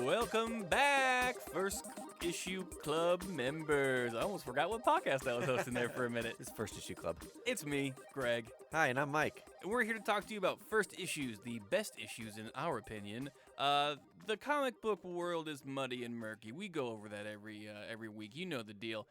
Welcome back, First Issue Club members. I almost forgot what podcast I was hosting there for a minute. It's First Issue Club. It's me, Greg. Hi, and I'm Mike. And we're here to talk to you about first issues, the best issues in our opinion. The comic book world is muddy and murky. We go over that every week. You know the deal.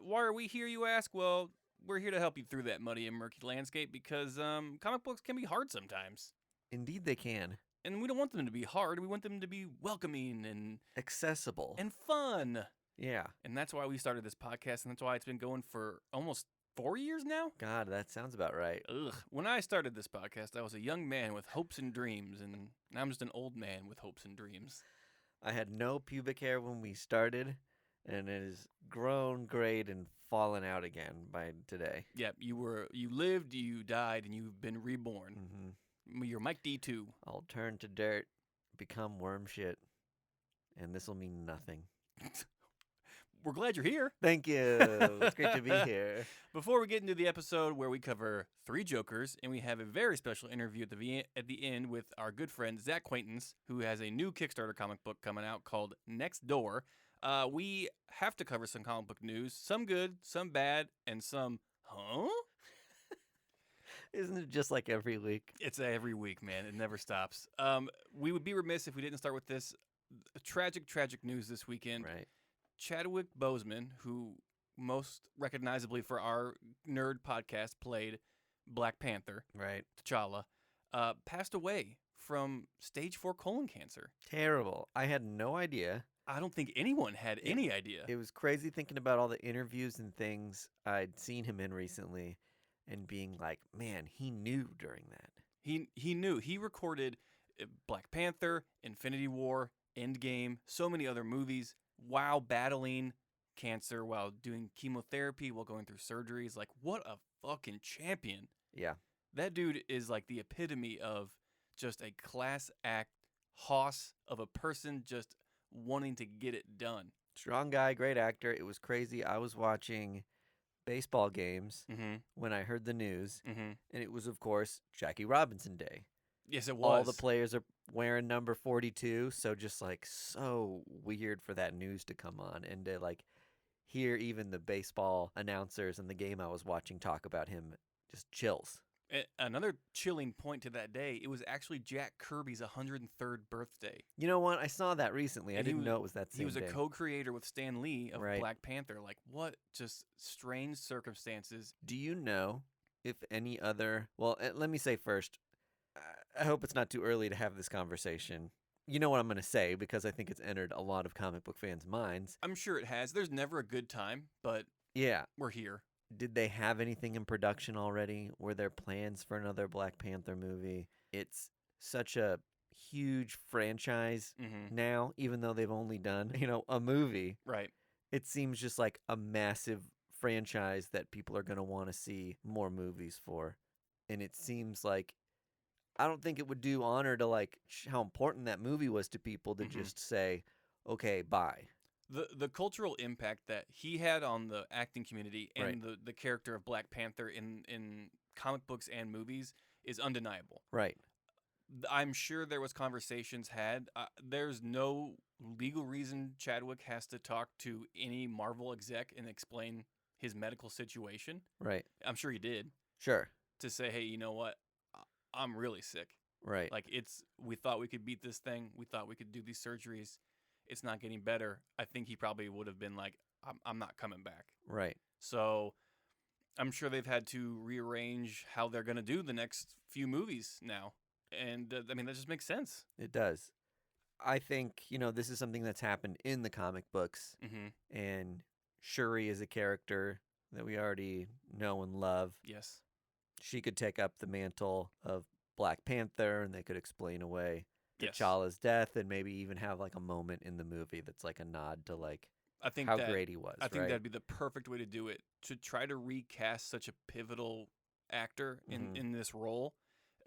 Why are we here, you ask? Well, we're here to help you through that muddy and murky landscape because comic books can be hard sometimes. Indeed they can. And we don't want them to be hard. We want them to be welcoming and Accessible. and fun. Yeah. And that's why we started this podcast, and that's why it's been going for almost 4 years now. God, that sounds about right. Ugh. When I started this podcast, I was a young man with hopes and dreams, and now I'm just an old man with hopes and dreams. I had no pubic hair when we started, and it has grown, grayed, and fallen out again by today. Yep, you lived, you died, and you've been reborn. Mm-hmm. You're Mike D2. I'll turn to dirt, become worm shit, and this will mean nothing. We're glad you're here. Thank you. It's great to be here. Before we get into the episode where we cover 3 Jokers, and we have a very special interview at the end with our good friend Zack Quaintance, who has a new Kickstarter comic book coming out called Next Door, we have to cover some comic book news, some good, some bad, and some, huh? Isn't it just like every week? It's every week, man. It never stops. We would be remiss if we didn't start with this tragic news this weekend. Right. Chadwick Boseman, who most recognizably for our nerd podcast played Black Panther, Right. T'Challa, passed away from stage 4 colon cancer. Terrible. I had no idea. I don't think anyone had any idea. It was crazy thinking about all the interviews and things I'd seen him in recently and being like, man, he knew during that. He knew. He recorded Black Panther, Infinity War, Endgame, so many other movies while battling cancer, while doing chemotherapy, while going through surgeries. Like, what a fucking champion. Yeah. That dude is like the epitome of just a class act hoss of a person just wanting to get it done. Strong guy, great actor. It was crazy. I was watching baseball games Mm-hmm. when I heard the news, Mm-hmm. and it was, of course, Jackie Robinson Day. Yes, it was. All the players are wearing number 42, so just like so weird for that news to come on and to like hear even the baseball announcers and the game I was watching talk about him, just chills. Another chilling point to that day, it was actually Jack Kirby's 103rd birthday. You know what? I saw that recently. I And he didn't was- know it was that same He was a day. co-creator with Stan Lee of Right. Black Panther. Like, what just strange circumstances. Do you know if any other... Well, let me say first, I hope it's not too early to have this conversation. You know what I'm going to say because I think it's entered a lot of comic book fans' minds. I'm sure it has. There's never a good time, but Yeah. we're here. Did they have anything in production already? Were there plans for another Black Panther movie? It's such a huge franchise Mm-hmm. now, even though they've only done, a movie. Right. It seems just like a massive franchise that people are going to want to see more movies for. And it seems like I don't think it would do honor to like how important that movie was to people to Mhm. just say, okay, bye. The cultural impact that he had on the acting community and the character of Black Panther in comic books and movies is undeniable. Right. I'm sure there was conversations had. There's no legal reason Chadwick has to talk to any Marvel exec and explain his medical situation. Right. I'm sure he did, Sure. to say, hey, you know what? I'm really sick. Right. Like, we thought we could beat this thing. We thought we could do these surgeries. It's not getting better. I think he probably would have been like, I'm not coming back. Right. So I'm sure they've had to rearrange how they're going to do the next few movies now. And I mean, that just makes sense. It does. I think, this is something that's happened in the comic books. Mm-hmm. And Shuri is a character that we already know and love. Yes. She could take up the mantle of Black Panther, and they could explain away Yes. T'Challa's death and maybe even have like a moment in the movie that's like a nod to like I think how that, great he was. I think right? that'd be the perfect way to do it, to try to recast such a pivotal actor in this role.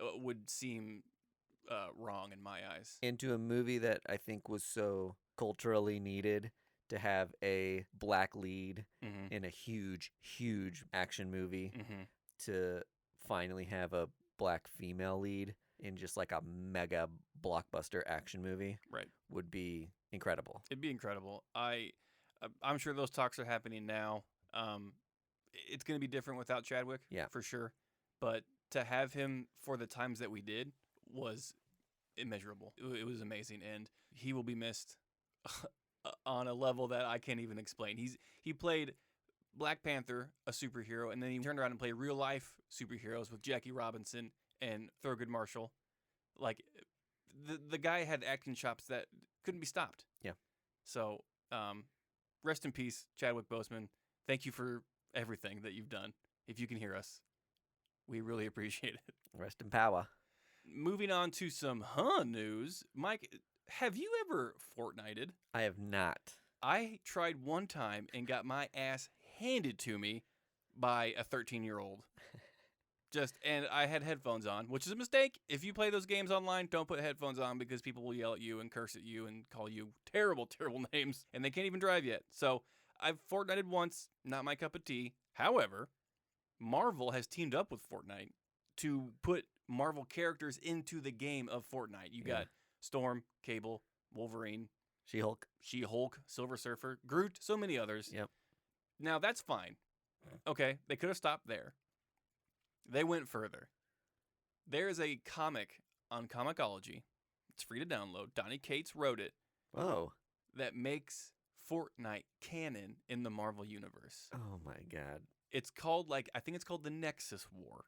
would seem wrong in my eyes. Into a movie that I think was so culturally needed to have a black lead Mm-hmm. in a huge, huge action movie, Mm-hmm. to finally have a black female lead in just like a mega blockbuster action movie Right. would be incredible. It'd be incredible. I'm sure those talks are happening now. It's going to be different without Chadwick, Yeah. for sure. But to have him for the times that we did was immeasurable. It was amazing, and he will be missed on a level that I can't even explain. He played Black Panther, a superhero, and then he turned around and played real life superheroes with Jackie Robinson and Thurgood Marshall. Like, the guy had acting chops that couldn't be stopped. Yeah. So, rest in peace, Chadwick Boseman. Thank you for everything that you've done. If you can hear us, we really appreciate it. Rest in power. Moving on to some news. Mike, have you ever Fortnited? I have not. I tried one time and got my ass handed to me by a 13-year-old. And I had headphones on, which is a mistake. If you play those games online, don't put headphones on because people will yell at you and curse at you and call you terrible, terrible names, and they can't even drive yet. So I've Fortnited once, not my cup of tea. However, Marvel has teamed up with Fortnite to put Marvel characters into the game of Fortnite. You got Storm, Cable, Wolverine, She-Hulk, Silver Surfer, Groot, so many others. Yep. Now, that's fine. Okay, they could have stopped there. They went further. There is a comic on Comixology. It's free to download. Donny Cates wrote it. Oh. That makes Fortnite canon in the Marvel universe. Oh my God. It's called, I think it's called the Nexus War.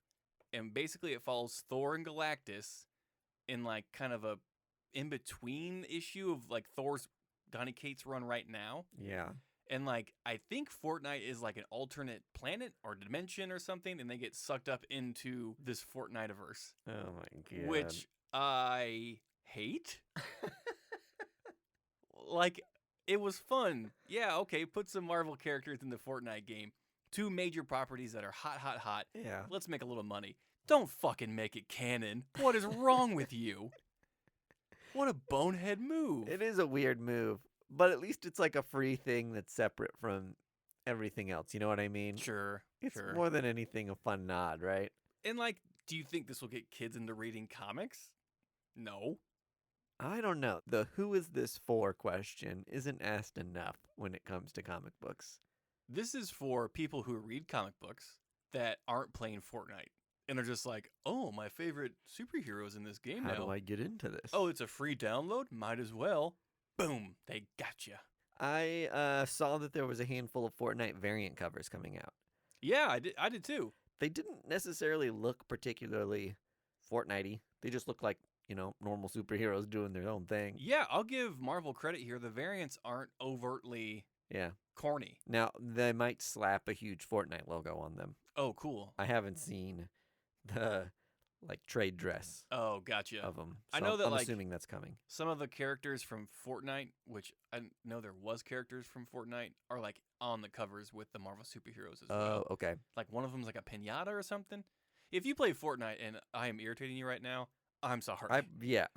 And basically it follows Thor and Galactus in, kind of a in-between issue of, Thor's Donny Cates run right now. Yeah. And, I think Fortnite is, an alternate planet or dimension or something, and they get sucked up into this Fortnite-averse. Oh, my God. Which I hate. It was fun. Yeah, okay, put some Marvel characters in the Fortnite game. 2 major properties that are hot, hot, hot. Yeah. Let's make a little money. Don't fucking make it canon. What is wrong with you? What a bonehead move. It is a weird move, but at least it's like a free thing that's separate from everything else. You know what I mean? Sure. It's sure. more than anything a fun nod, right? And, do you think this will get kids into reading comics? No. I don't know. The who is this for question isn't asked enough when it comes to comic books. This is for people who read comic books that aren't playing Fortnite. And they're just like, oh, my favorite superhero's in this game now. How do I get into this? Oh, it's a free download? Might as well. Boom. They gotcha. I saw that there was a handful of Fortnite variant covers coming out. Yeah, I did too. They didn't necessarily look particularly Fortnite-y. They just look like, normal superheroes doing their own thing. Yeah, I'll give Marvel credit here. The variants aren't overtly corny. Now, they might slap a huge Fortnite logo on them. Oh, cool. I haven't seen the trade dress Oh, gotcha. of them. I know that, I'm assuming that's coming. Some of the characters from Fortnite, which I know there was characters from Fortnite, are on the covers with the Marvel superheroes as well. Oh, okay. One of them's a pinata or something. If you play Fortnite and I am irritating you right now, I'm sorry.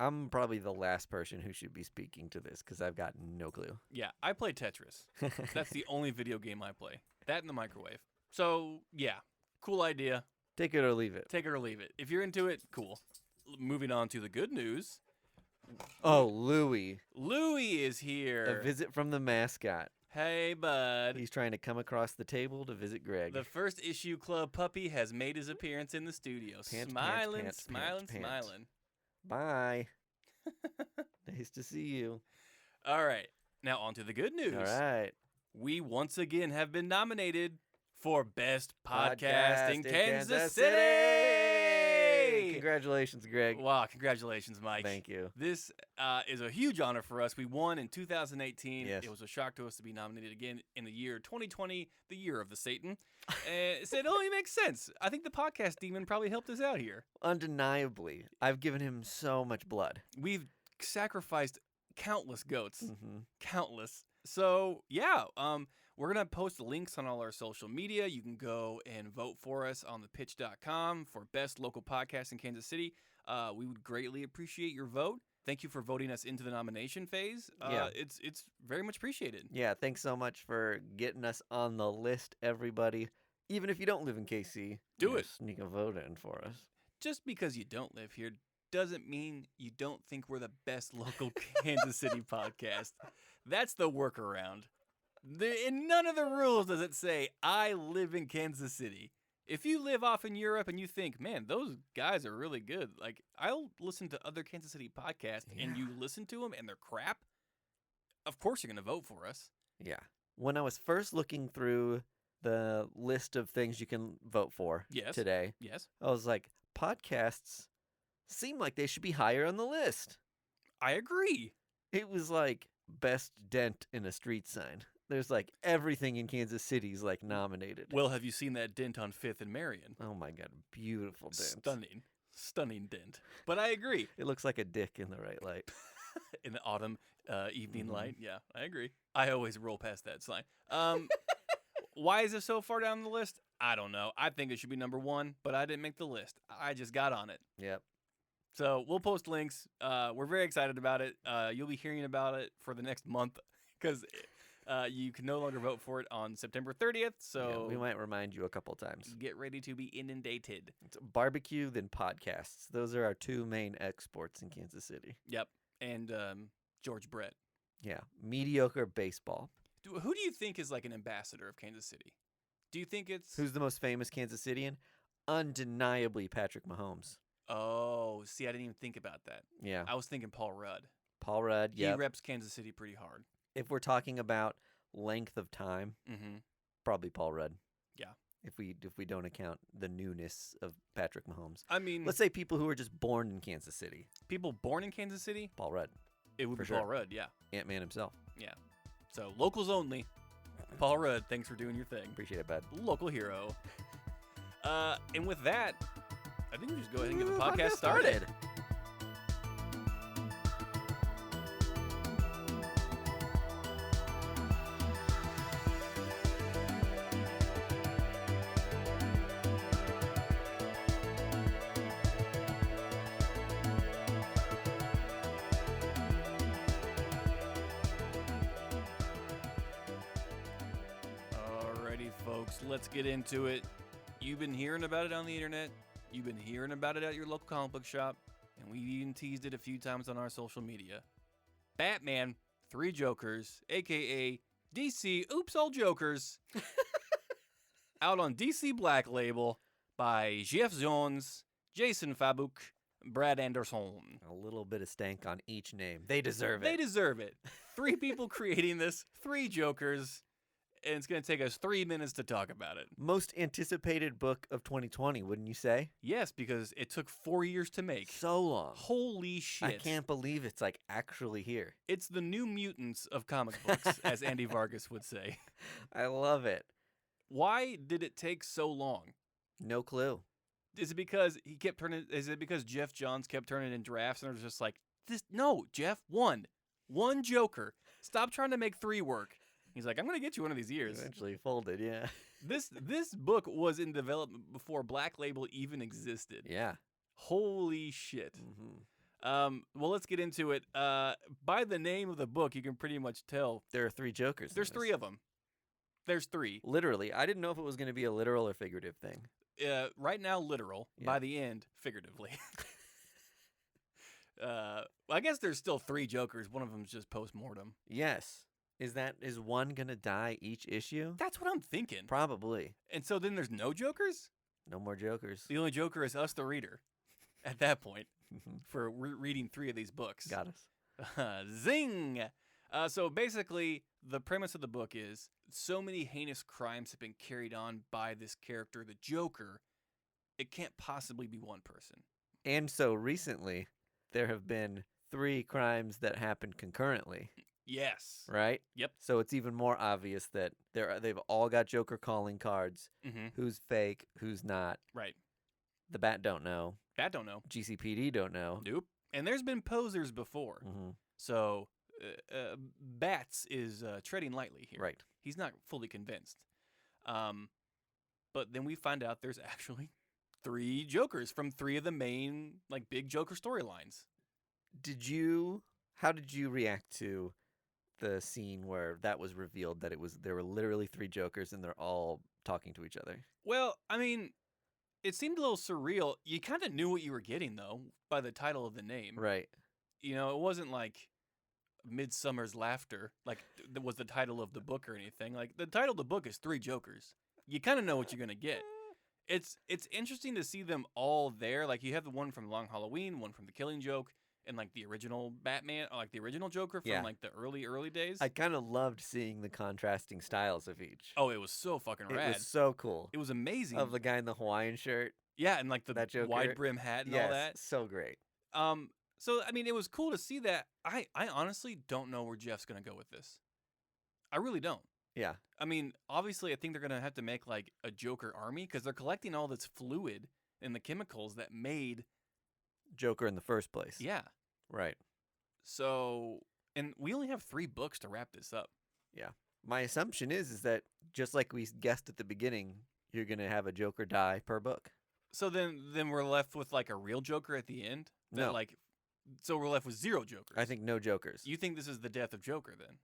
I'm probably the last person who should be speaking to this because I've got no clue. Yeah, I play Tetris. That's the only video game I play. That in the microwave. So, yeah, cool idea. Take it or leave it. Take it or leave it. If you're into it, cool. Moving on to the good news. Oh, Louie. Louie is here. A visit from the mascot. Hey, bud. He's trying to come across the table to visit Greg. The first issue club puppy has made his appearance in the studio. Smiling. Bye. Nice to see you. All right. Now on to the good news. All right. We once again have been nominated for Best Podcast in Kansas City. Congratulations, Greg. Wow, congratulations, Mike. Thank you. This is a huge honor for us. We won in 2018. Yes. It was a shock to us to be nominated again in the year 2020, the year of the Satan. And it said, oh, it makes sense. I think the podcast demon probably helped us out here. Undeniably. I've given him so much blood. We've sacrificed countless goats. Mm-hmm. Countless. So, yeah, We're going to post links on all our social media. You can go and vote for us on thepitch.com for best local podcast in Kansas City. We would greatly appreciate your vote. Thank you for voting us into the nomination phase. Yeah. It's very much appreciated. Yeah, thanks so much for getting us on the list, everybody. Even if you don't live in KC, Do it. Sneak a vote in for us. Just because you don't live here doesn't mean you don't think we're the best local Kansas City podcast. That's the workaround. In none of the rules does it say, I live in Kansas City. If you live off in Europe and you think, man, those guys are really good, like, I'll listen to other Kansas City podcasts, and you listen to them and they're crap, of course you're going to vote for us. Yeah. When I was first looking through the list of things you can vote for today, I was like, podcasts seem like they should be higher on the list. I agree. It was like best dent in a street sign. There's like everything in Kansas City's like nominated. Well, have you seen that dent on 5th and Marion? Oh my God, beautiful dent. Stunning dent. But I agree. It looks like a dick in the right light. In the autumn evening light. Yeah, I agree. I always roll past that sign. Why is it so far down the list? I don't know. I think it should be number 1, but I didn't make the list. I just got on it. Yep. So we'll post links. We're very excited about it. You'll be hearing about it for the next month because you can no longer vote for it on September 30th. So we might remind you a couple times. Get ready to be inundated. It's barbecue, then podcasts. Those are our 2 main exports in Kansas City. Yep. And George Brett. Yeah. Mediocre baseball. Who do you think is like an ambassador of Kansas City? Do you think it's... Who's the most famous Kansas Citian? Undeniably Patrick Mahomes. Oh, see, I didn't even think about that. Yeah. I was thinking Paul Rudd. Paul Rudd, yeah. He reps Kansas City pretty hard. If we're talking about length of time, probably Paul Rudd. Yeah. If we don't account the newness of Patrick Mahomes. I mean... Let's say people who are just born in Kansas City. People born in Kansas City? Paul Rudd. It would be Paul Rudd, yeah. Ant-Man himself. Yeah. So, locals only. Paul Rudd, thanks for doing your thing. Appreciate it, bud. Local hero. And with that, I think we just go ahead and get the podcast started. Folks, let's get into it. You've been hearing about it on the internet. You've been hearing about it at your local comic book shop. And we even teased it a few times on our social media. Batman, 3 Jokers, a.k.a. DC Oops All Jokers. Out on DC Black Label by Jeff Jones, Jason Fabuk, Brad Anderson. A little bit of stank on each name. They deserve it. They deserve it. 3 people creating this, 3 Jokers. And it's going to take us 3 minutes to talk about it. Most anticipated book of 2020, wouldn't you say? Yes, because it took 4 years to make. So long. Holy shit. I can't believe it's like actually here. It's the New Mutants of comic books, as Andy Vargas would say. I love it. Why did it take so long? No clue. Is it because Jeff Johns kept turning in drafts and it was just like, no, Jeff, one Joker. Stop trying to make 3 work. He's like, I'm going to get you one of these years. Eventually folded, yeah. This book was in development before Black Label even existed. Yeah. Holy shit. Well, let's get into it. By the name of the book, you can pretty much tell. There are 3 Jokers. There's 3 of them. There's 3. Literally. I didn't know if it was going to be a literal or figurative thing. Right now, literal. Yeah. By the end, figuratively. I guess there's still 3 Jokers. One of them's just post-mortem. Yes. Is one gonna die each issue? That's what I'm thinking. Probably. And so then there's no Jokers? No more Jokers. The only Joker is us, the reader, at that point, for reading 3 of these books. Got us. Zing! So basically, the premise of the book is so many heinous crimes have been carried on by this character, the Joker, it can't possibly be one person. And so recently, there have been 3 crimes that happened concurrently. Yes. Right? Yep. So it's even more obvious that they've all got Joker calling cards. Who's fake, who's not. Right. The Bat don't know. Bat don't know. GCPD don't know. Nope. And there's been posers before. So Bats is treading lightly here. Right. He's not fully convinced. But then we find out there's actually 3 Jokers from 3 of the main like big Joker storylines. How did you react to the scene where that was revealed that there were literally 3 Jokers and they're all talking to each other? Well, I mean, it seemed a little surreal. You kind of knew what you were getting though by the title of the name. Right. You know, it wasn't like Midsummer's Laughter, like was the title of the book or anything. Like the title of the book is 3 Jokers. You kind of know what you're gonna get. It's interesting to see them all there. Like you have the one from Long Halloween, one from The Killing Joke, and like the original Batman, or like the original Joker from like the early days. I kind of loved seeing the contrasting styles of each. Oh, it was so fucking rad. It was so cool. It was amazing. Of the guy in the Hawaiian shirt. Yeah, and like the that Joker. wide brim hat and all that. So great. So I mean, it was cool to see that. I honestly don't know where Jeff's gonna go with this. I really don't. Yeah. I mean, obviously, I think they're gonna have to make like a Joker army because they're collecting all this fluid and the chemicals that made Joker in the first place. Yeah. Right. So, and we only have 3 books to wrap this up. Yeah. My assumption is that just like we guessed at the beginning, you're gonna have a Joker die per book. So then we're left with like a real Joker at the end. No. So we're left with 0 Jokers. I think no Jokers. You think this is the death of Joker then?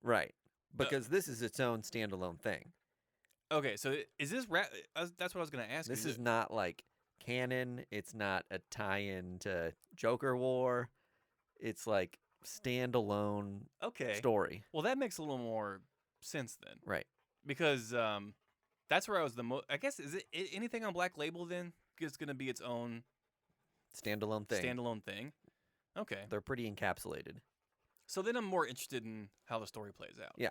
Right. Because this is its own standalone thing. Okay, so is this that's what I was going to ask you. This is not like canon. It's not a tie-in to Joker War. It's like standalone story. Well, that makes a little more sense then. Right. Because that's where I was the most... I guess, is it anything on Black Label then? It's going to be its own... Standalone thing. Okay. They're pretty encapsulated. So then I'm more interested in how the story plays out. Yeah.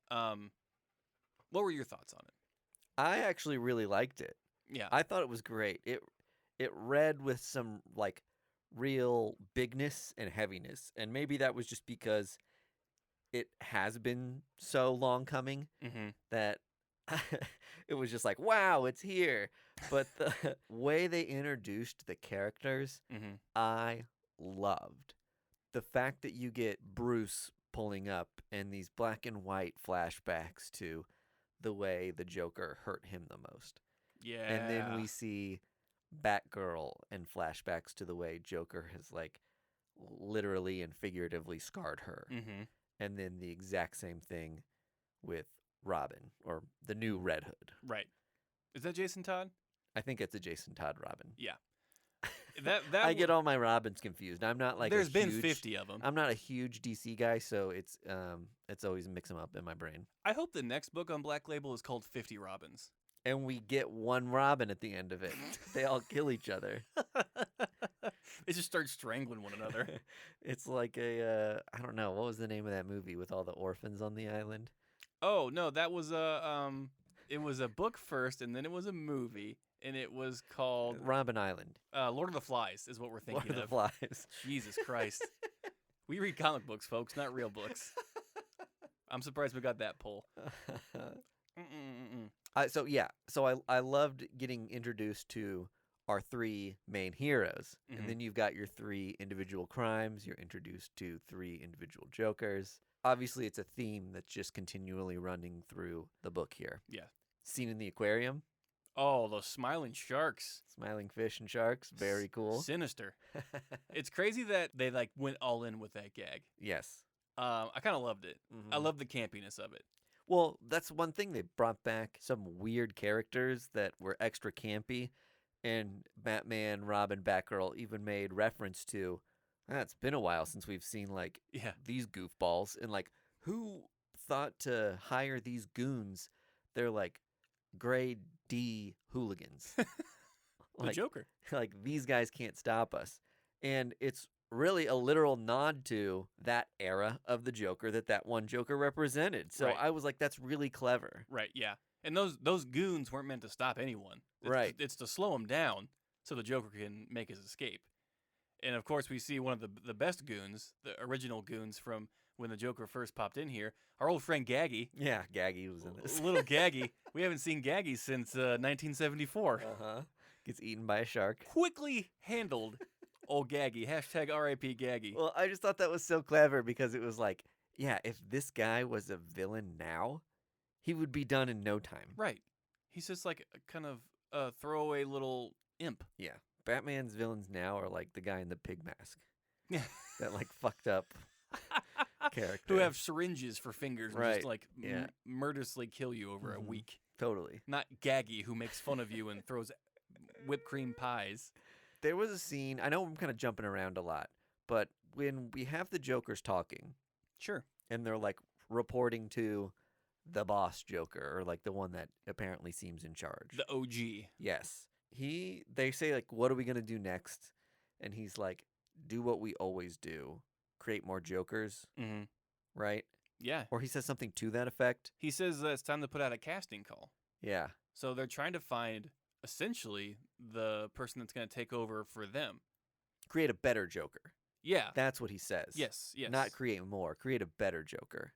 What were your thoughts on it? I actually really liked it. Yeah. I thought it was great. It read with some like real bigness and heaviness. And maybe that was just because it has been so long coming that it was just like, wow, it's here. But the way they introduced the characters, I loved. The fact that you get Bruce pulling up and these black and white flashbacks to the way the Joker hurt him the most. Yeah. And then we see Batgirl and flashbacks to the way Joker has like literally and figuratively scarred her. And then the exact same thing with Robin, or the new Red Hood. Right. Is that Jason Todd? I think it's a Jason Todd Robin. Yeah. I get all my Robins confused. I'm not like there's been 50 of them. I'm not a huge DC guy, so it's always mix them up in my brain. I hope the next book on Black Label is called 50 Robins. And we get one Robin at the end of it. They all kill each other. They just start strangling one another. It's like I don't know, what was the name of that movie with all the orphans on the island? Oh no, that was it was a book first, and then it was a movie. And it was called... Robin Island. Lord of the Flies is what we're thinking of. Lord of the Flies. Jesus Christ. We read comic books, folks, not real books. I'm surprised we got that pull. So I loved getting introduced to our 3 main heroes. And then you've got your 3 individual crimes. You're introduced to 3 individual Jokers. Obviously, it's a theme that's just continually running through the book here. Yeah. Scene in the aquarium. Oh, those smiling sharks. Smiling fish and sharks. Very cool. Sinister. It's crazy that they like went all in with that gag. Yes. I kind of loved it. I love the campiness of it. Well, that's one thing. They brought back some weird characters that were extra campy. And Batman, Robin, Batgirl even made reference to, it's been a while since we've seen like these goofballs. And like, who thought to hire these goons? They're like grade D hooligans. The Joker. Like, these guys can't stop us. And it's really a literal nod to that era of the Joker that one Joker represented. So I was like, that's really clever. Right, yeah. And those goons weren't meant to stop anyone. It's to slow him down so the Joker can make his escape. And of course, we see one of the best goons, the original goons from when the Joker first popped in here, our old friend Gaggy. Yeah, Gaggy was in this. Little Gaggy. We haven't seen Gaggy since 1974. Gets eaten by a shark. Quickly handled Old Gaggy. Hashtag R.I.P. Gaggy. Well, I just thought that was so clever because it was like, yeah, if this guy was a villain now, he would be done in no time. Right. He's just like a kind of a throwaway little imp. Yeah. Batman's villains now are like the guy in the pig mask. Yeah. That like fucked up character. Who have syringes for fingers and Right. just like Yeah. murderously kill you over a Mhm. week. Totally. Not Gaggy, who makes fun of you and throws whipped cream pies. There was a scene, I know I'm kind of jumping around a lot, but when we have the Jokers talking Sure. and they're like reporting to the boss Joker, or like the one that apparently seems in charge. The OG. Yes. They say like, what are we gonna do next? And he's like, do what we always do. Create more Jokers, Mm-hmm. right? Yeah. Or he says something to that effect. He says it's time to put out a casting call. Yeah. So they're trying to find, essentially, the person that's going to take over for them. Create a better Joker. Yeah. That's what he says. Yes. Not create more. Create a better Joker.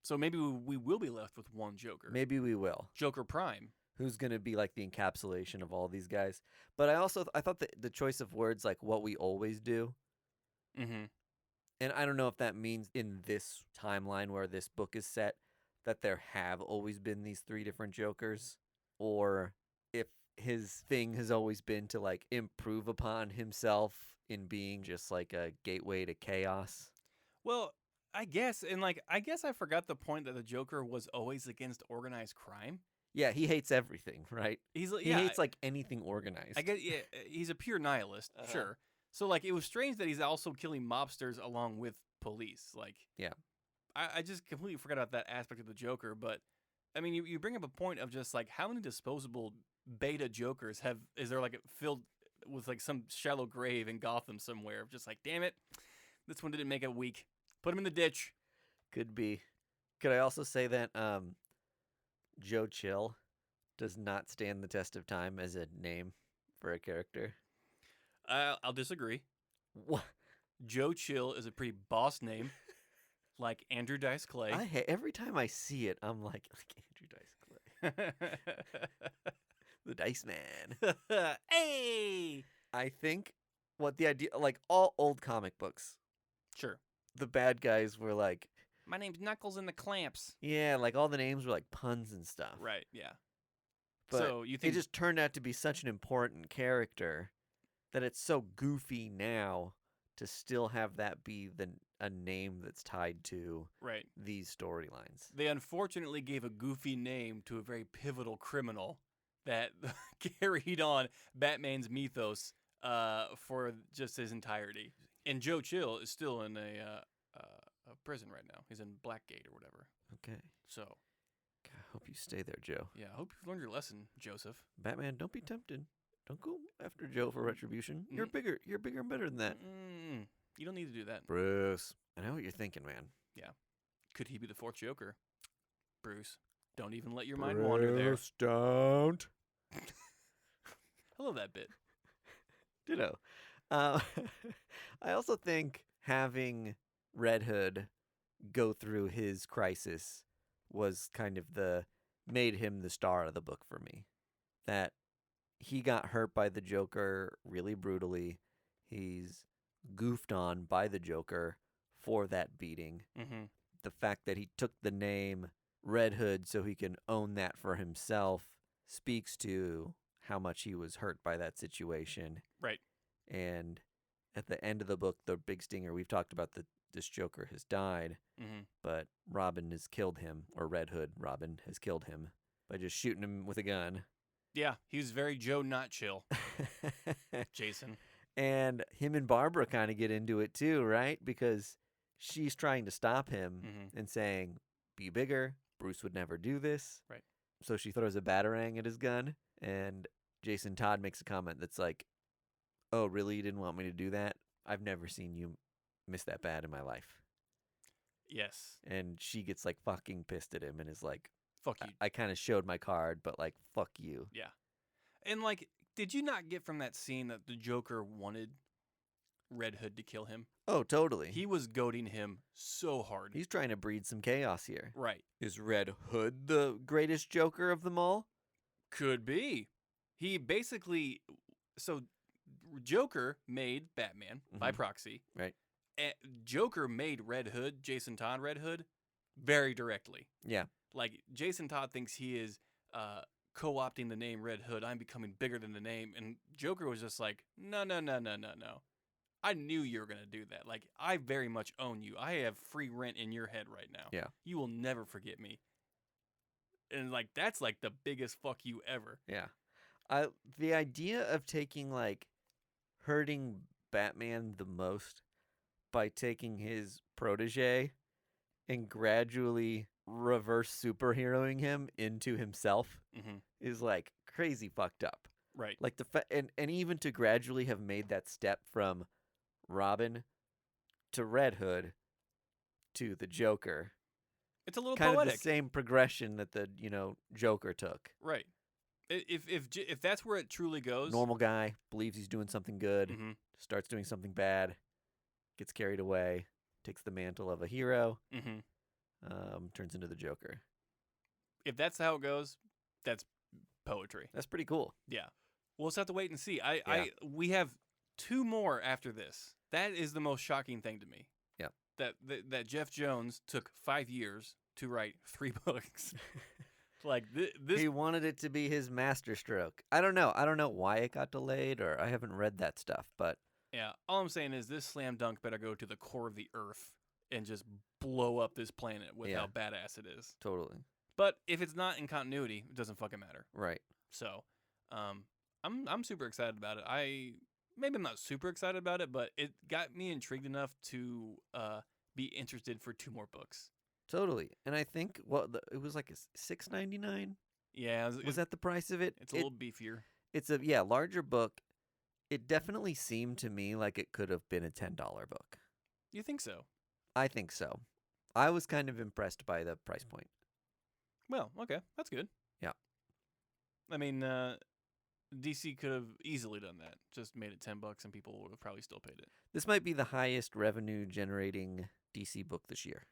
So maybe we will be left with one Joker. Maybe we will. Joker Prime. Who's going to be like the encapsulation of all these guys. But I thought that the choice of words like what we always do. Mm-hmm. And I don't know if that means in this timeline where this book is set that there have always been these three different Jokers, or if his thing has always been to like improve upon himself in being just like a gateway to chaos. Well, I guess I forgot the point that the Joker was always against organized crime. Yeah, he hates everything, right? He Yeah, hates like anything organized. I guess yeah, he's a pure nihilist, sure. So like it was strange that he's also killing mobsters along with police. Like Yeah. I just completely forgot about that aspect of the Joker, but I mean you bring up a point of just like how many disposable beta Jokers is there like filled with like some shallow grave in Gotham somewhere of just like, damn it, this one didn't make a week. Put him in the ditch. Could be. Could I also say that Joe Chill does not stand the test of time as a name for a character? I'll disagree. What? Joe Chill is a pretty boss name, like Andrew Dice Clay. Every time I see it, I'm like Andrew Dice Clay. The Dice Man. Hey! I think what the idea, like all old comic books, Sure. the bad guys were like, My name's Knuckles and the Clamps. yeah, like all the names were like puns and stuff. Right, yeah. But so you think it just turned out to be such an important character that it's so goofy now to still have that be a name that's tied to right. these storylines. They unfortunately gave a goofy name to a very pivotal criminal that carried on Batman's mythos for just his entirety. And Joe Chill is still in a prison right now. He's in Blackgate or whatever. Okay. So, God, I hope you stay there, Joe. yeah, I hope you've learned your lesson, Joseph. Batman, don't be tempted. Don't go after Joe for retribution. You're bigger. You're bigger and better than that. You don't need to do that. Bruce, I know what you're thinking, man. Could he be the fourth Joker? Bruce, don't even let your mind wander there. Bruce, don't. I love that bit. Ditto. I also think having Red Hood go through his crisis was kind of made him the star of the book for me. That he got hurt by the Joker really brutally. He's goofed on by the Joker for that beating. Mm-hmm. The fact that he took the name Red Hood so he can own that for himself speaks to how much he was hurt by that situation. Right. And at the end of the book, the big stinger, we've talked about this Joker has died, but Robin has killed him, or Red Hood Robin has killed him by just shooting him with a gun. Yeah, he was very Joe not chill. Jason. And him and Barbara kind of get into it too, right? Because she's trying to stop him and saying, be bigger. Bruce would never do this. Right. So she throws a batarang at his gun, and Jason Todd makes a comment that's like, oh, really? You didn't want me to do that? I've never seen you miss that bad in my life. Yes. And she gets like fucking pissed at him and is like, fuck you. I kind of showed my card, but like, fuck you. Yeah. And like, did you not get from that scene that the Joker wanted Red Hood to kill him? Oh, totally. He was goading him so hard. He's trying to breed some chaos here. Right. Is Red Hood the greatest Joker of them all? Could be. He basically... So, Joker made Batman by proxy. Right. And Joker made Red Hood, Jason Todd Red Hood, very directly. Yeah. Like, Jason Todd thinks he is co-opting the name Red Hood. I'm becoming bigger than the name. And Joker was just like, no. I knew you were going to do that. Like, I very much own you. I have free rent in your head right now. Yeah. You will never forget me. And, like, that's, like, the biggest fuck you ever. Yeah. The idea of taking, like, hurting Batman the most by taking his protege and gradually reverse superheroing him into himself is, like, crazy fucked up. Right. Like, and even to gradually have made that step from Robin to Red Hood to the Joker. It's a little kind poetic. of the same progression that the, Joker took. Right. If that's where it truly goes. Normal guy, believes he's doing something good, starts doing something bad, gets carried away, takes the mantle of a hero, turns into the Joker. If that's how it goes, that's poetry. That's pretty cool. Yeah. We'll just have to wait and see. We have 2 more after this. That is the most shocking thing to me. Yep. That Jeff Jones took 5 years to write 3 books. Like this. He wanted it to be his masterstroke. I don't know why it got delayed, or I haven't read that stuff, but yeah. All I'm saying is this slam dunk better go to the core of the earth and just blow up this planet with how badass it is. Totally. But if it's not in continuity, it doesn't fucking matter. Right. So, I'm super excited about it. Maybe I'm not super excited about it, but it got me intrigued enough to be interested for 2 more books. Totally. And I think it was like a $6.99. Yeah, was that the price of it? It's a little beefier. It's a larger book. It definitely seemed to me like it could have been a $10 book. You think so? I think so. I was kind of impressed by the price point. Well, okay, that's good. Yeah. I mean, DC could have easily done that. Just made it $10 and people would have probably still paid it. This might be the highest revenue generating DC book this year.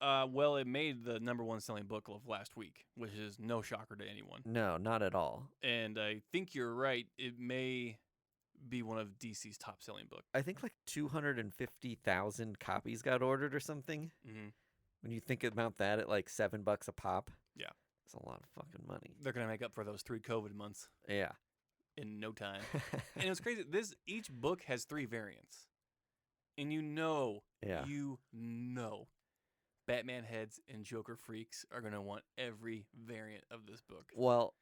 Well, it made the #1 selling book of last week, which is no shocker to anyone. No, not at all. And I think you're right. It may be one of DC's top selling books. I think like 250,000 copies got ordered or something. Mm-hmm. When you think about that at like $7 a pop. Yeah. It's a lot of fucking money. They're going to make up for those 3 COVID months. Yeah. In no time. And it was crazy. Each book has 3 variants. And Batman heads and Joker freaks are going to want every variant of this book. Well,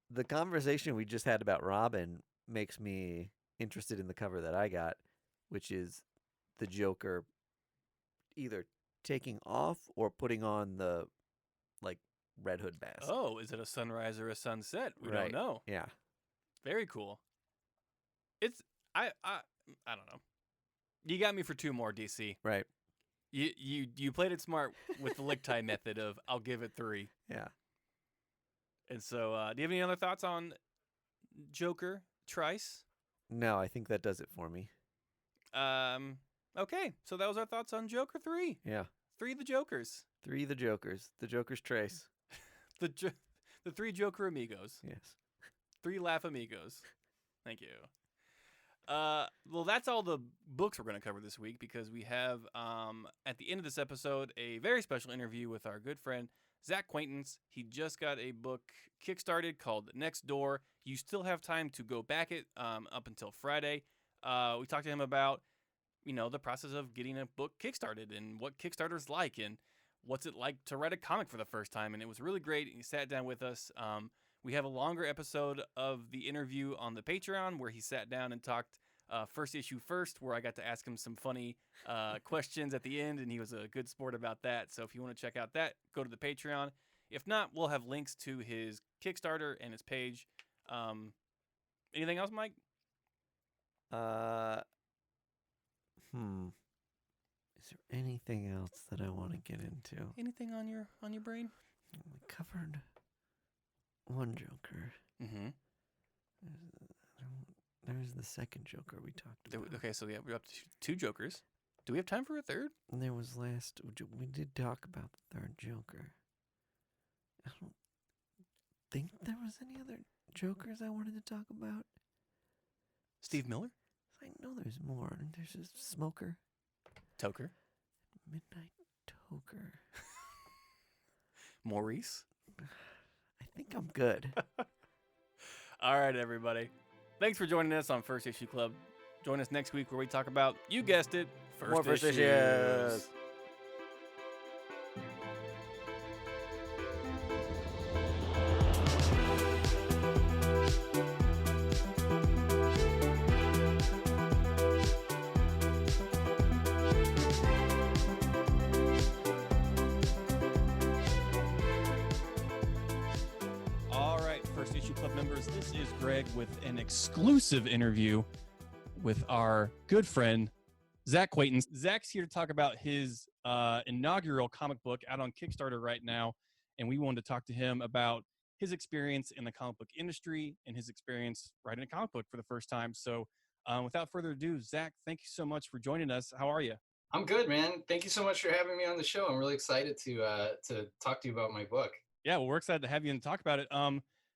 the conversation we just had about Robin makes me interested in the cover that I got, which is the Joker either taking off or putting on the, like, Red Hood mask. Oh, is it a sunrise or a sunset? We don't know. Yeah. Very cool. I don't know. You got me for 2 more, DC. Right. You played it smart with the lick tie method of I'll give it 3. Yeah. And so, do you have any other thoughts on Joker Trice? No, I think that does it for me. Okay, so that was our thoughts on Joker 3. Yeah. 3 the Jokers. 3 the Jokers. The Joker's Trace. The 3 Joker amigos. Yes. 3 laugh amigos. Thank you. Well, that's all the books we're going to cover this week because we have, at the end of this episode, a very special interview with our good friend, Zack Quaintance. He just got a book kickstarted called Next Door. You still have time to go back it up until Friday. We talked to him about, the process of getting a book kickstarted and what Kickstarter's like and what's it like to write a comic for the first time. And it was really great. He sat down with us. We have a longer episode of the interview on the Patreon where he sat down and talked first issue first, where I got to ask him some funny questions at the end, and he was a good sport about that. So if you want to check out that, go to the Patreon. If not, we'll have links to his Kickstarter and his page. Anything else, Mike? Is there anything else that I want to get into? Anything on your brain? We covered one Joker. Mm-hmm. There's the second Joker we talked about. Okay, so we're up to 2 Jokers. Do we have time for a third? And there was we did talk about the third Joker. I don't think there was any other Jokers I wanted to talk about. Steve Miller? I know there's more. There's a Smoker. Toker? Midnight Toker. Maurice? I think I'm good. All right, everybody. Thanks for joining us on First Issue Club. Join us next week where we talk about, you guessed it, More first issues. All right, First Issue Club members, this is Greg with an exclusive interview with our good friend, Zack Quaintance. Zack's here to talk about his inaugural comic book out on Kickstarter right now, and we wanted to talk to him about his experience in the comic book industry and his experience writing a comic book for the first time. So without further ado, Zack, thank you so much for joining us. How are you? I'm good, man. Thank you so much for having me on the show. I'm really excited to talk to you about my book. Yeah, well, we're excited to have you and talk about it.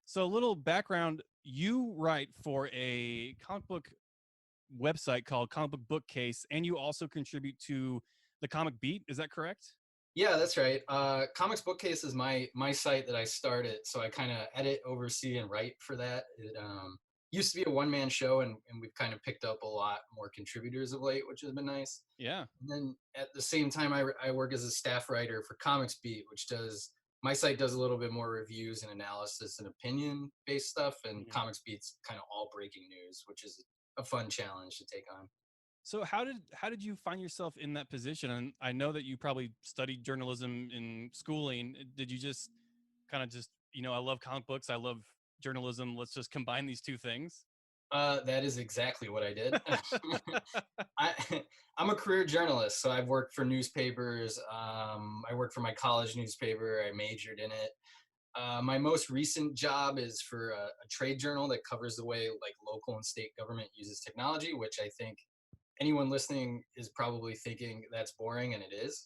So a little background, you write for a comic book website called Comic Book Bookcase, and you also contribute to the Comic Beat. Is that correct? Yeah, that's right. Comics Bookcase is my site that I started, so I kind of edit, oversee, and write for that. It used to be a one-man show, and we've kind of picked up a lot more contributors of late, which has been nice. Yeah. And then at the same time, I work as a staff writer for Comics Beat, which my site does a little bit more reviews and analysis and opinion-based stuff, and Comics Beat's kind of all breaking news, which is a fun challenge to take on. So how did you find yourself in that position? And I know that you probably studied journalism in schooling. Did you just kind of just, I love comic books, I love journalism, let's just combine these two things? That is exactly what I did. I'm a career journalist, so I've worked for newspapers. I worked for my college newspaper. I majored in it. My most recent job is for a trade journal that covers the way like local and state government uses technology, which I think anyone listening is probably thinking that's boring, and it is.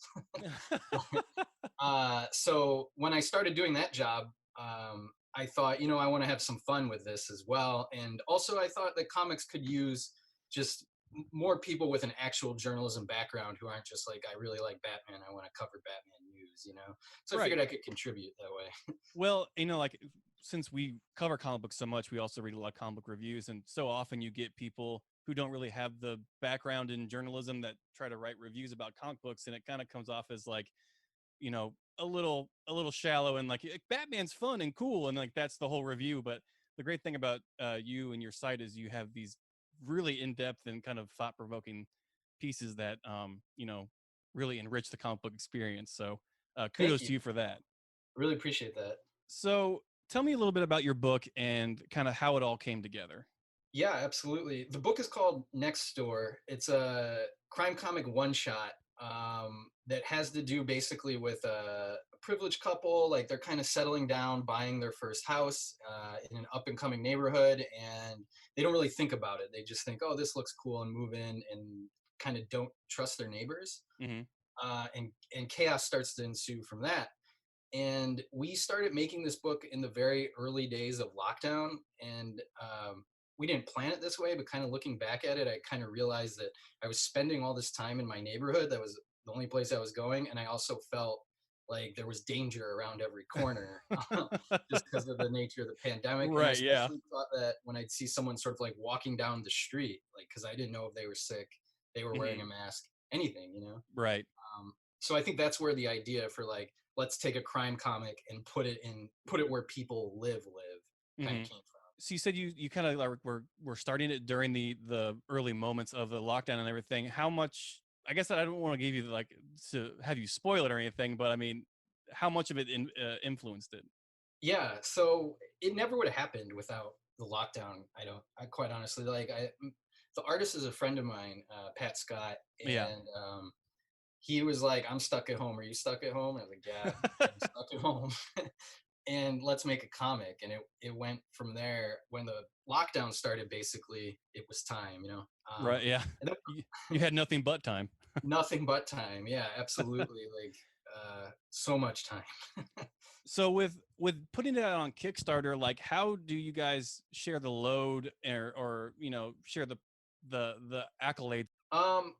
So when I started doing that job, I thought, I want to have some fun with this as well. And also I thought that comics could use just more people with an actual journalism background who aren't just like, I really like Batman, I want to cover Batman news, So I figured I could contribute that way. Well, like since we cover comic books so much, we also read a lot of comic book reviews, and so often you get people who don't really have the background in journalism that try to write reviews about comic books, and it kind of comes off as like, a little shallow, and like Batman's fun and cool, and like that's the whole review. But the great thing about you and your site is you have these really in-depth and kind of thought-provoking pieces that really enrich the comic book experience. So kudos to you for that. Really appreciate that. So tell me a little bit about your book and kind of how it all came together. Yeah, absolutely. The book is called Next Door. It's a crime comic one-shot that has to do basically with a privileged couple. Like they're kind of settling down, buying their first house in an up-and-coming neighborhood, and they don't really think about it. They just think, oh, this looks cool, and move in, and kind of don't trust their neighbors. And chaos starts to ensue from that. And we started making this book in the very early days of lockdown, and we didn't plan it this way, but kind of looking back at it, I kind of realized that I was spending all this time in my neighborhood. That was the only place I was going. And I also felt like there was danger around every corner just because of the nature of the pandemic. Right, and I especially thought that when I'd see someone sort of like walking down the street, like, because I didn't know if they were sick, they were wearing a mask, anything, Right. So I think that's where the idea for like, let's take a crime comic and put it where people live kind of came from. So you said you kind of like were starting it during the early moments of the lockdown and everything. How much? I guess I don't want to give you like to have you spoil it or anything, but I mean, how much of it influenced it? Yeah, so it never would have happened without the lockdown. I quite honestly, like the artist is a friend of mine, Pat Scott, and he was like, I'm stuck at home. Are you stuck at home? And I was like, yeah, I'm stuck at home. And let's make a comic. And it went from there. When the lockdown started, basically, it was time, Right, yeah. You had nothing but time. Nothing but time. Yeah, absolutely. Like so much time. So with putting it out on Kickstarter, like how do you guys share the load or share the accolades?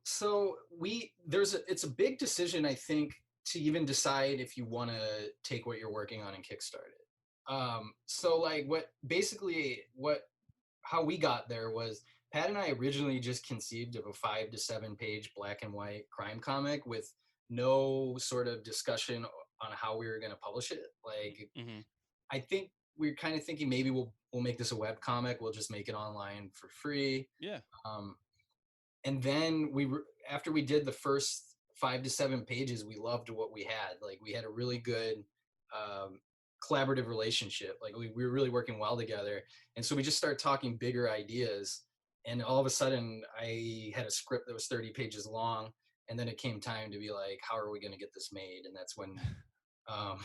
So it's a big decision, I think, to even decide if you want to take what you're working on and kickstart it. So like what how we got there was Pat and I originally just conceived of a 5 to 7 page black and white crime comic with no sort of discussion on how we were going to publish it. Like, Hmm. I think we're kind of thinking maybe we'll make this a web comic. We'll just make it online for free. Yeah. Um, and then after we did the first 5 to 7 pages, we loved what we had. Like, we had a really good um, collaborative relationship. Like, we were really working well together, and so we just started talking bigger ideas. And all of a sudden, I had a script that was 30 pages long, and then it came time to be like, how are we going to get this made? And that's when um,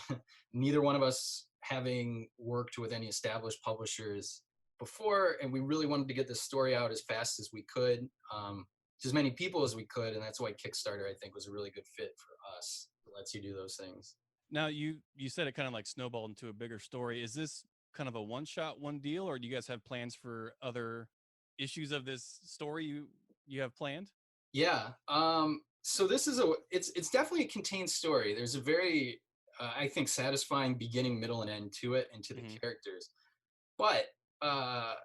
neither one of us having worked with any established publishers before, and we really wanted to get this story out as fast as we could, to as many people as we could, and that's why Kickstarter, I think, was a really good fit for us. It lets you do those things. Now you said it kind of like snowballed into a bigger story. Is this kind of a one shot, one deal, or do you guys have plans for other issues of this story you have planned? Yeah. So this is it's definitely a contained story. There's a very I think satisfying beginning, middle, and end to it, and to the Hmm. characters. But uh,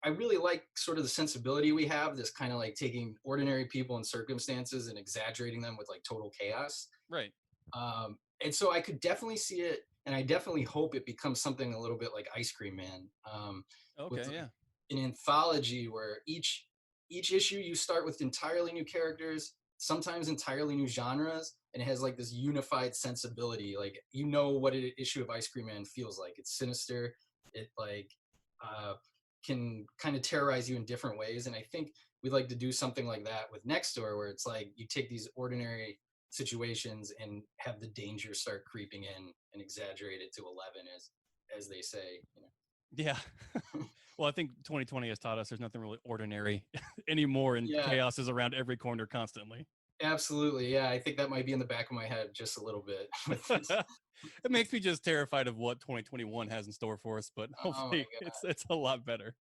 I really like sort of the sensibility we have. This kind of like taking ordinary people and circumstances and exaggerating them with like total chaos. Right. And so I could definitely see it, and I definitely hope it becomes something a little bit like Ice Cream Man, with Okay. like Yeah. an anthology where each issue you start with entirely new characters, sometimes entirely new genres, and it has like this unified sensibility. Like, you know what an issue of Ice Cream Man feels like. It's sinister. It like uh, can kind of terrorize you in different ways, and I think we'd like to do something like that with Next Door, where it's like you take these ordinary situations and have the danger start creeping in and exaggerate it to 11, as they say, you know. Yeah. Well, I think 2020 has taught us there's nothing really ordinary anymore, and Yeah, chaos is around every corner constantly. absolutely. Yeah, I think that might be in the back of my head just a little bit with this. It makes me just terrified of what 2021 has in store for us, but Oh my hopefully god. it's a lot better.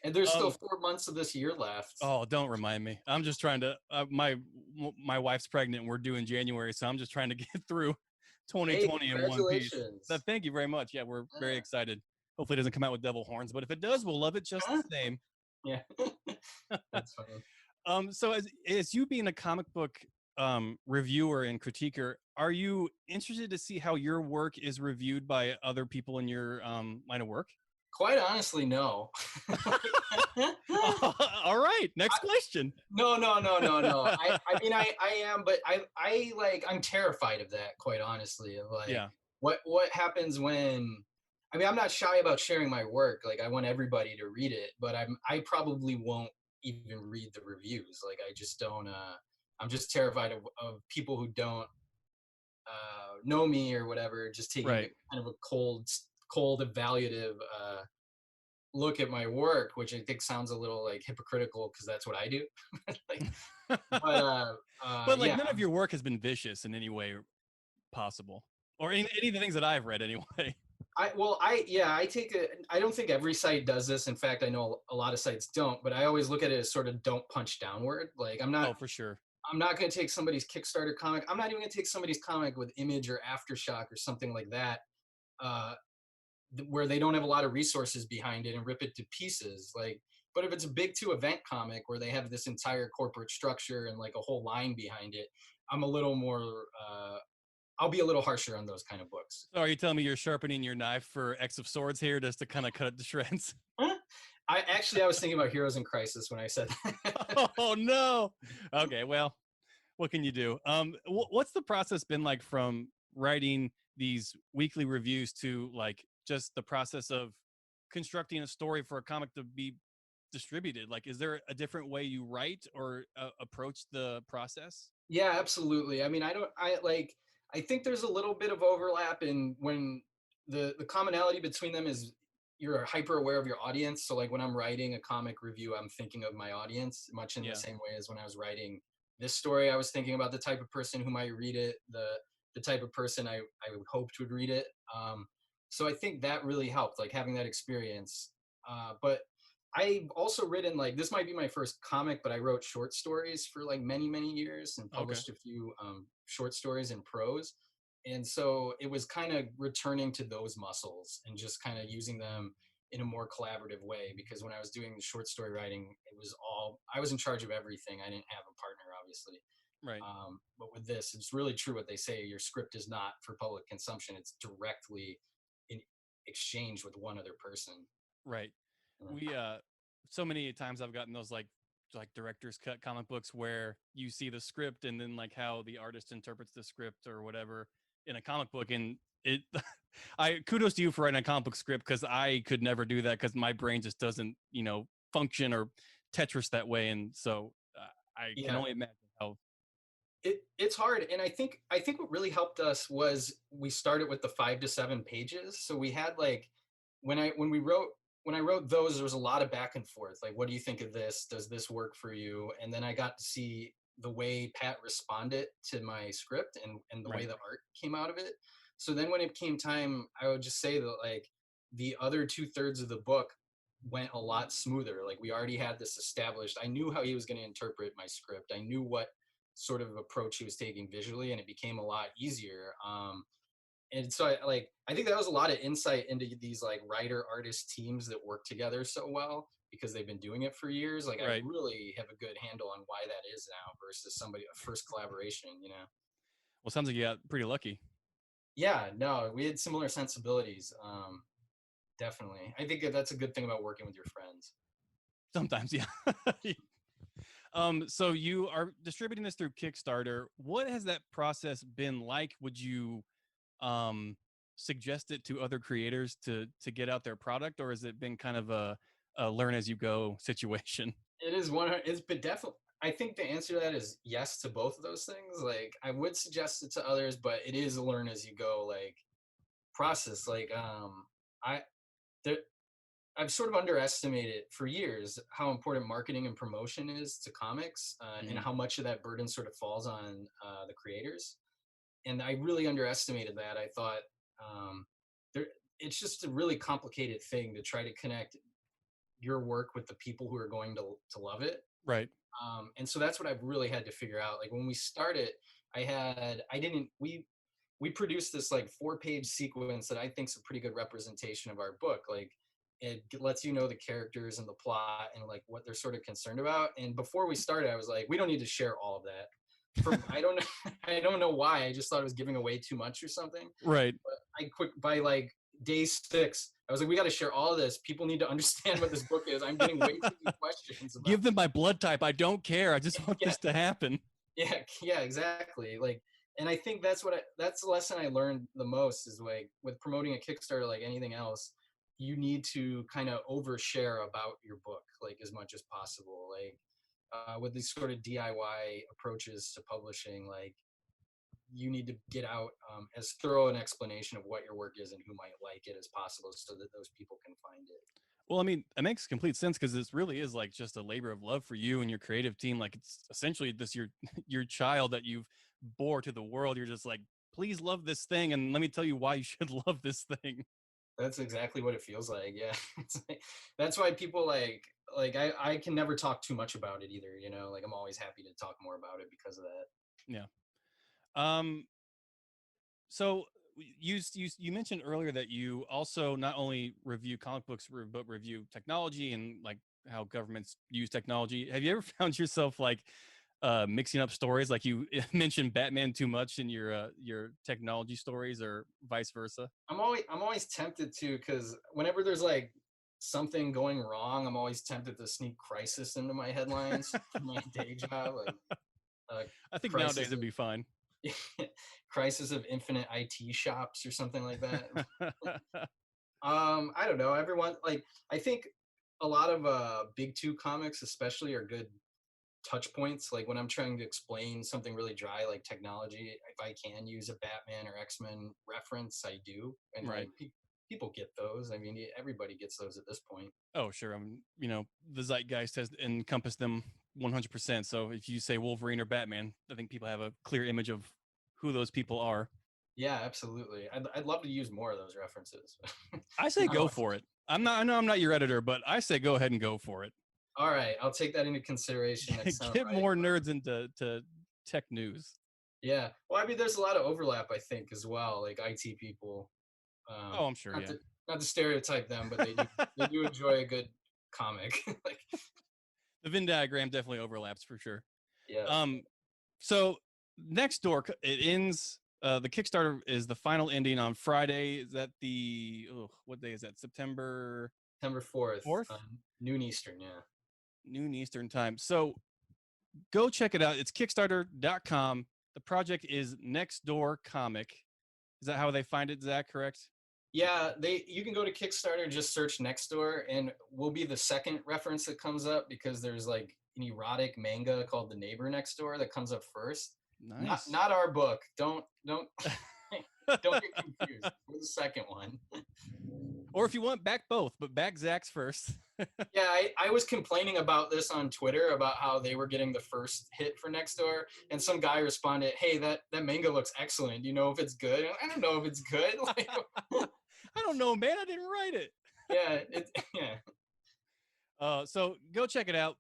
And there's still Um, 4 months of this year left. oh, don't remind me. I'm just trying to. My wife's pregnant. And we're due in January, so I'm just trying to get through Hey, 2020 in one piece. congratulations. Thank you very much. Yeah, we're very Yeah. excited. Hopefully, it doesn't come out with devil horns, but if it does, we'll love it just the Huh? same. Yeah. That's funny. So as you being a comic book reviewer and critiquer, are you interested to see how your work is reviewed by other people in your line of work? Quite honestly, no. All right, next question. No, no, no, no, no. I mean, I am, but I like, I'm terrified of that, quite honestly, of like Yeah, what happens when, I mean, I'm not shy about sharing my work. Like, I want everybody to read it, but I probably won't even read the reviews. Like, I just don't, I'm just terrified of people who don't know me or whatever, just taking a right. kind of a cold evaluative look at my work, which I think sounds a little like hypocritical because that's what I do. Like, but But like yeah, none of your work has been vicious in any way possible, or any of the things that I've read anyway. I don't think every site does this. In fact, I know a lot of sites don't, but I always look at it as sort of don't punch downward. Like, Oh, for sure. I'm not going to take somebody's Kickstarter comic. I'm not even going to take somebody's comic with Image or Aftershock or something like that, uh, where they don't have a lot of resources behind it, and rip it to pieces. Like, but if it's a big two event comic where they have this entire corporate structure and like a whole line behind it, I'm a little more. I'll be a little harsher on those kind of books. So are you telling me you're sharpening your knife for X of Swords here just to kind of cut it to shreds? I was thinking about Heroes in Crisis when I said that. Oh no. Okay, well, what can you do? What's the process been like from writing these weekly reviews to like just the process of constructing a story for a comic to be distributed? Like, is there a different way you write or approach the process? Yeah, absolutely. I mean, I think there's a little bit of overlap in when the commonality between them is you're hyper aware of your audience. So like when I'm writing a comic review, I'm thinking of my audience much in the Yeah. same way as when I was writing this story. I was thinking about the type of person who might read it. the type of person I would hoped would read it. So I think that really helped, like having that experience. But I've also written, like, this might be my first comic, but I wrote short stories for like many, many years and Okay. published a few short stories in prose. And so it was kind of returning to those muscles and just kind of using them in a more collaborative way, because when I was doing the short story writing, it was all I was in charge of everything. I didn't have a partner, obviously. Right. But with this, it's really true what they say. Your script is not for public consumption. It's directly in exchange with one other person. Right. Uh, We so many times I've gotten those like director's cut comic books where you see the script and then like how the artist interprets the script or whatever in a comic book, and it I kudos to you for writing a comic book script, because I could never do that because my brain just doesn't, function or Tetris that way, and so I can yeah, only imagine how. it's hard, and I think what really helped us was we started with the 5 to 7 pages. So we had like when I when we wrote when I wrote those, there was a lot of back and forth. Like, what do you think of this? Does this work for you? And then I got to see the way Pat responded to my script and the way Right. the art came out of it. So then when it came time, I would just say that like the other 2/3 of the book went a lot smoother. Like, we already had this established. I knew how he was going to interpret my script. I knew what sort of approach he was taking visually, and it became a lot easier. And so I think that was a lot of insight into these like writer artist teams that work together so well because they've been doing it for years. Like, I Right. really have a good handle on why that is now versus somebody a first collaboration. Well, sounds like you got pretty lucky. Yeah, no, we had similar sensibilities. Definitely, I think that's a good thing about working with your friends. Sometimes, yeah. So you are distributing this through Kickstarter. What has that process been like? Would you um suggest it to other creators to get out their product, or has it been kind of a learn as you go situation? It is one. It's but definitely. I think the answer to that is yes to both of those things. Like, I would suggest it to others, but it is a learn as you go like process. Like, I there I've sort of underestimated for years how important marketing and promotion is to comics, and Mhm. how much of that burden sort of falls on the creators. And I really underestimated that. I thought um, there, it's just a really complicated thing to try to connect your work with the people who are going to love it. Right. And so that's what I've really had to figure out. Like, when we started, I didn't, we produced this like 4 page sequence that I think is a pretty good representation of our book. Like, it lets you know the characters and the plot and like what they're sort of concerned about. And before we started, I was like, we don't need to share all of that. I don't know, I don't know why. I just thought it was giving away too much or something. Right. But I quick by like day 6, I was like, we got to share all of this. People need to understand what this book is. I'm getting way too many questions about Give them my blood type. I don't care. I just want yeah, this to happen. yeah, yeah, exactly. Like, and I think that's the lesson I learned the most is like with promoting a Kickstarter, like anything else, you need to kind of overshare about your book like as much as possible. Like, with these sort of DIY approaches to publishing, like, you need to get out as thorough an explanation of what your work is and who might like it as possible so that those people can find it. Well, I mean, it makes complete sense because this really is like just a labor of love for you and your creative team. Like, it's essentially this your child that you've bore to the world. You're just like, please love this thing, and let me tell you why you should love this thing. That's exactly what it feels like. Yeah. It's like, that's why people I can never talk too much about it either. Like, I'm always happy to talk more about it because of that. Yeah. Um. So you mentioned earlier that you also not only review comic books but review technology and like how governments use technology. Have you ever found yourself like mixing up stories, like you mentioned Batman too much in your technology stories, or vice versa? I'm always tempted to, because whenever there's like something going wrong, I'm always tempted to sneak crisis into my headlines for my day job, like uh, I think nowadays crisis it'd be fine. of crisis of infinite IT shops or something like that. I don't know. Everyone, like, I think a lot of big two comics especially are good touch points. Like, when I'm trying to explain something really dry like technology, if I can use a Batman or X-Men reference, I do. And Right. like people get those. I mean, everybody gets those at this point. Oh, sure. The zeitgeist has encompassed them 100%. So if you say Wolverine or Batman, I think people have a clear image of who those people are. Yeah, absolutely. I'd love to use more of those references. I say I go don't- for it. I know I'm not your editor, but I say go ahead and go for it. All right, I'll take that into consideration next time. I'm Get writing more about it. nerds into tech news. Yeah. Well, I mean, there's a lot of overlap, I think, as well. Like IT people. Oh, I'm sure. Not Yeah. to not to stereotype them, but they do enjoy a good comic. Like, The Venn diagram definitely overlaps for sure. yes. Um, so next door it ends. The Kickstarter is the final ending on Friday. Is that what day is that? September September 4th, 4th, noon Eastern. Yeah. noon Eastern time. So go check it out. It's Kickstarter.com. The project is Next Door Comic. Is that how they find it, Zach? Correct? Yeah, you can go to Kickstarter, just search Nextdoor, and we'll be the second reference that comes up because there's like an erotic manga called The Neighbor Next Door that comes up first. Nice. Not our book. Don't don't get confused. We're the second one. Or if you want, back both, but back Zach's first. Yeah, I was complaining about this on Twitter about how they were getting the first hit for Nextdoor, and some guy responded, "Hey, that manga looks excellent. Do you know if it's good?" And I don't know if it's good. Like, I don't know, man. I didn't write it. yeah. So go check it out.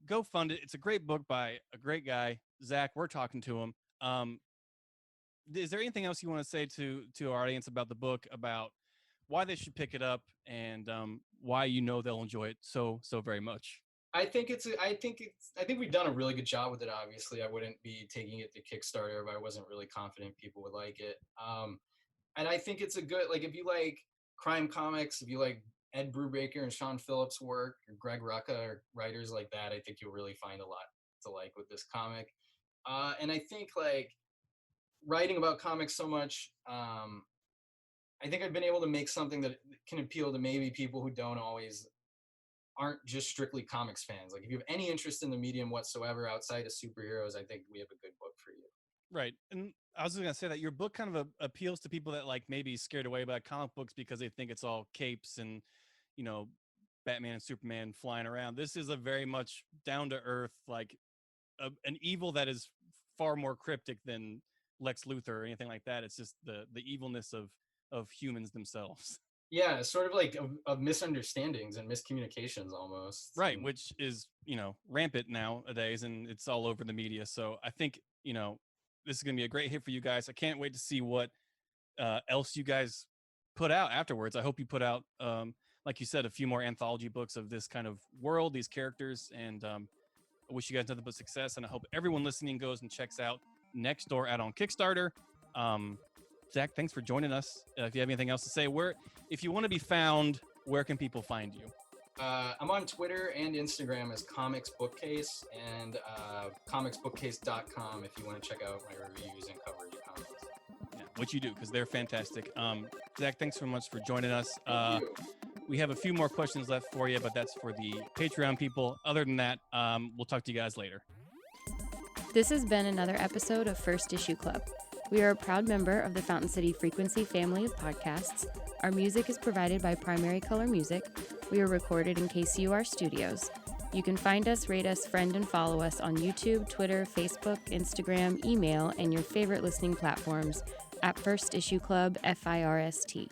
Go fund it. It's a great book by a great guy, Zach. We're talking to him. Is there anything else you want to say to our audience about the book, about why they should pick it up, and why they'll enjoy it so very much? I think we've done a really good job with it. Obviously, I wouldn't be taking it to Kickstarter if I wasn't really confident people would like it. And I think it's a good, like, if you like crime comics, if you like Ed Brubaker and Sean Phillips' work, or Greg Rucka, or writers like that, I think you'll really find a lot to like with this comic. And I think, like, writing about comics so much, I think I've been able to make something that can appeal to maybe people who aren't just strictly comics fans. Like, if you have any interest in the medium whatsoever outside of superheroes, I think we have a good book for you. Right. And I was going to say that your book kind of appeals to people that like maybe scared away by comic books because they think it's all capes and, Batman and Superman flying around. This is a very much down to earth, like an evil that is far more cryptic than Lex Luthor or anything like that. It's just the evilness of humans themselves. Yeah, sort of like of misunderstandings and miscommunications almost. Right, And which is, rampant nowadays, and it's all over the media. So I think, this is going to be a great hit for you guys. I can't wait to see what else you guys put out afterwards. I hope you put out, like you said, a few more anthology books of this kind of world, these characters, and I wish you guys nothing but success. And I hope everyone listening goes and checks out Next Door out on Kickstarter. Zach, thanks for joining us. If you have anything else to say, if you want to be found, where can people find you? I'm on Twitter and Instagram as Comics Bookcase, and comicsbookcase.com if you want to check out my reviews and coverage of comics. Yeah, what you do, because they're fantastic. Zach, thanks so much for joining us. Thank you. We have a few more questions left for you, but that's for the Patreon people. Other than that, we'll talk to you guys later. This has been another episode of First Issue Club. We are a proud member of the Fountain City Frequency family of podcasts. Our music is provided by Primary Color Music. We are recorded in KCUR Studios. You can find us, rate us, friend, and follow us on YouTube, Twitter, Facebook, Instagram, email, and your favorite listening platforms at First Issue Club, FIRST.